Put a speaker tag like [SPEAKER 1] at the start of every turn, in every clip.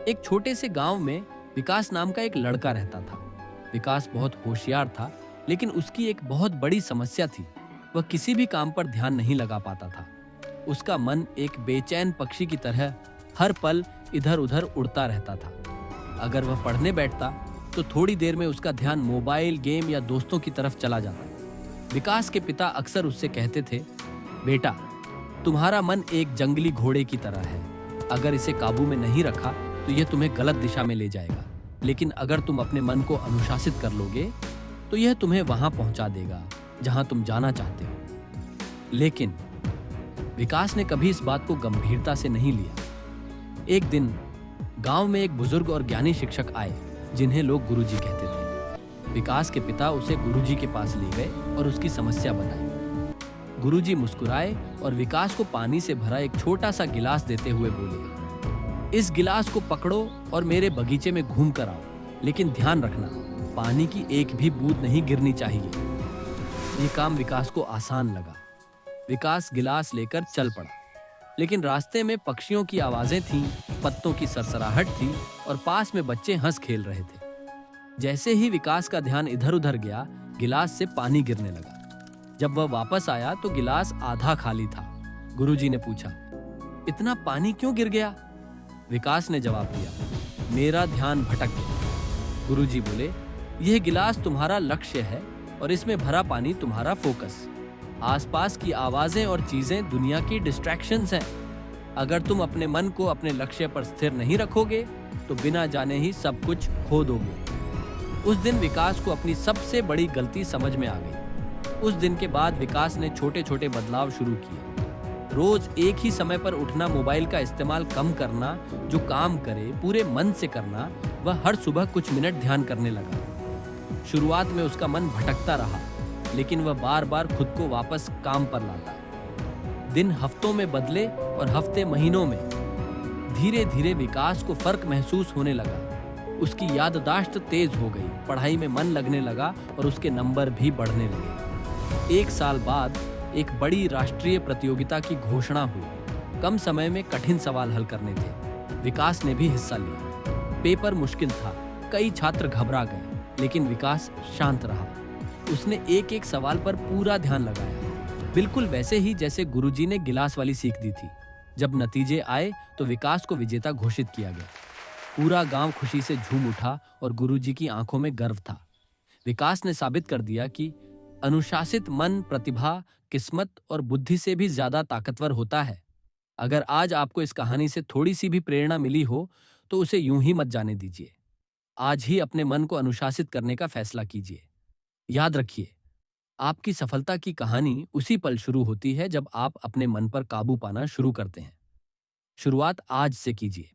[SPEAKER 1] एक छोटे से गांव में विकास नाम का एक लड़का रहता था। विकास बहुत होशियार था, लेकिन उसकी एक बहुत बड़ी समस्या थी। वह किसी भी काम पर ध्यान नहीं लगा पाता था। उसका मन एक बेचैन पक्षी की तरह हर पल इधर उधर उड़ता रहता था। अगर वह पढ़ने बैठता तो थोड़ी देर में उसका ध्यान मोबाइल गेम या दोस्तों की तरफ चला जाता। विकास के पिता अक्सर उससे कहते थे, बेटा, तुम्हारा मन एक जंगली घोड़े की तरह है। अगर इसे काबू में नहीं रखा तो यह तुम्हें गलत दिशा में ले जाएगा, लेकिन अगर तुम अपने मन को अनुशासित कर लोगे तो यह तुम्हें वहां पहुंचा देगा जहां तुम जाना चाहते हो। लेकिन विकास ने कभी इस बात को गंभीरता से नहीं लिया। एक दिन गांव में एक बुजुर्ग और ज्ञानी शिक्षक आए, जिन्हें लोग गुरुजी कहते थे। विकास के पिता उसे गुरुजी के पास ले गए और उसकी समस्या बताई। गुरुजी मुस्कुराए और विकास को पानी से भरा एक छोटा सा गिलास देते हुए बोले, इस गिलास को पकड़ो और मेरे बगीचे में घूम कर आओ, लेकिन ध्यान रखना, पानी की एक भी बूंद नहीं गिरनी चाहिए। ये काम विकास को आसान लगा। विकास गिलास लेकर चल पड़ा, लेकिन रास्ते में पक्षियों की आवाजें थीं, पत्तों की सरसराहट थी और पास में बच्चे हंस खेल रहे थे। जैसे ही विकास का ध्यान इधर उधर गया, गिलास से पानी गिरने लगा। जब वह वापस आया तो गिलास आधा खाली था। गुरुजी ने पूछा, इतना पानी क्यों गिर गया? विकास ने जवाब दिया, मेरा ध्यान भटक गया। गुरुजी बोले, यह गिलास तुम्हारा लक्ष्य है और इसमें भरा पानी तुम्हारा फोकस। आसपास की आवाजें और चीजें दुनिया की डिस्ट्रैक्शंस हैं। अगर तुम अपने मन को अपने लक्ष्य पर स्थिर नहीं रखोगे तो बिना जाने ही सब कुछ खो दोगे। उस दिन विकास को अपनी सबसे बड़ी गलती समझ में आ गई। उस दिन के बाद विकास ने छोटे छोटे बदलाव शुरू किए। रोज एक ही समय पर उठना, मोबाइल का इस्तेमाल कम करना, जो काम करे पूरे मन से करना। वह हर सुबह कुछ मिनट ध्यान करने लगा। शुरुआत में उसका मन भटकता रहा, लेकिन वह बार बार खुद को वापस काम पर लाता। दिन हफ्तों में बदले और हफ्ते महीनों में। धीरे धीरे विकास को फर्क महसूस होने लगा। उसकी याददाश्त तेज हो गई, पढ़ाई में मन लगने लगा और उसके नंबर भी बढ़ने लगे। एक साल बाद एक बड़ी राष्ट्रीय प्रतियोगिता की घोषणा हुई। कम समय में कठिन सवाल हल करने थे। विकास ने भी हिस्सा लिया। पेपर मुश्किल था, कई छात्र घबरा गए, लेकिन विकास शांत रहा। उसने एक एक सवाल पर पूरा ध्यान लगाया, बिल्कुल वैसे ही जैसे गुरुजी ने गिलास वाली सीख दी थी। जब नतीजे आए तो विकास को विजेता घोषित किया गया। पूरा गांव खुशी से झूम उठा और गुरुजी की आंखों में गर्व था। विकास ने साबित कर दिया कि अनुशासित मन प्रतिभा, किस्मत और बुद्धि से भी ज्यादा ताकतवर होता है। अगर आज आपको इस कहानी से थोड़ी सी भी प्रेरणा मिली हो तो उसे यूं ही मत जाने दीजिए। आज ही अपने मन को अनुशासित करने का फैसला कीजिए। याद रखिए, आपकी सफलता की कहानी उसी पल शुरू होती है जब आप अपने मन पर काबू पाना शुरू करते हैं। शुरुआत आज से कीजिए।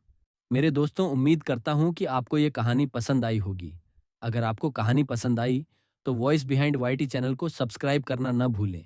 [SPEAKER 1] मेरे दोस्तों, उम्मीद करता हूं कि आपको ये कहानी पसंद आई होगी। अगर आपको कहानी पसंद आई तो वॉइस बिहाइंड वाईटी चैनल को सब्सक्राइब करना न भूलें।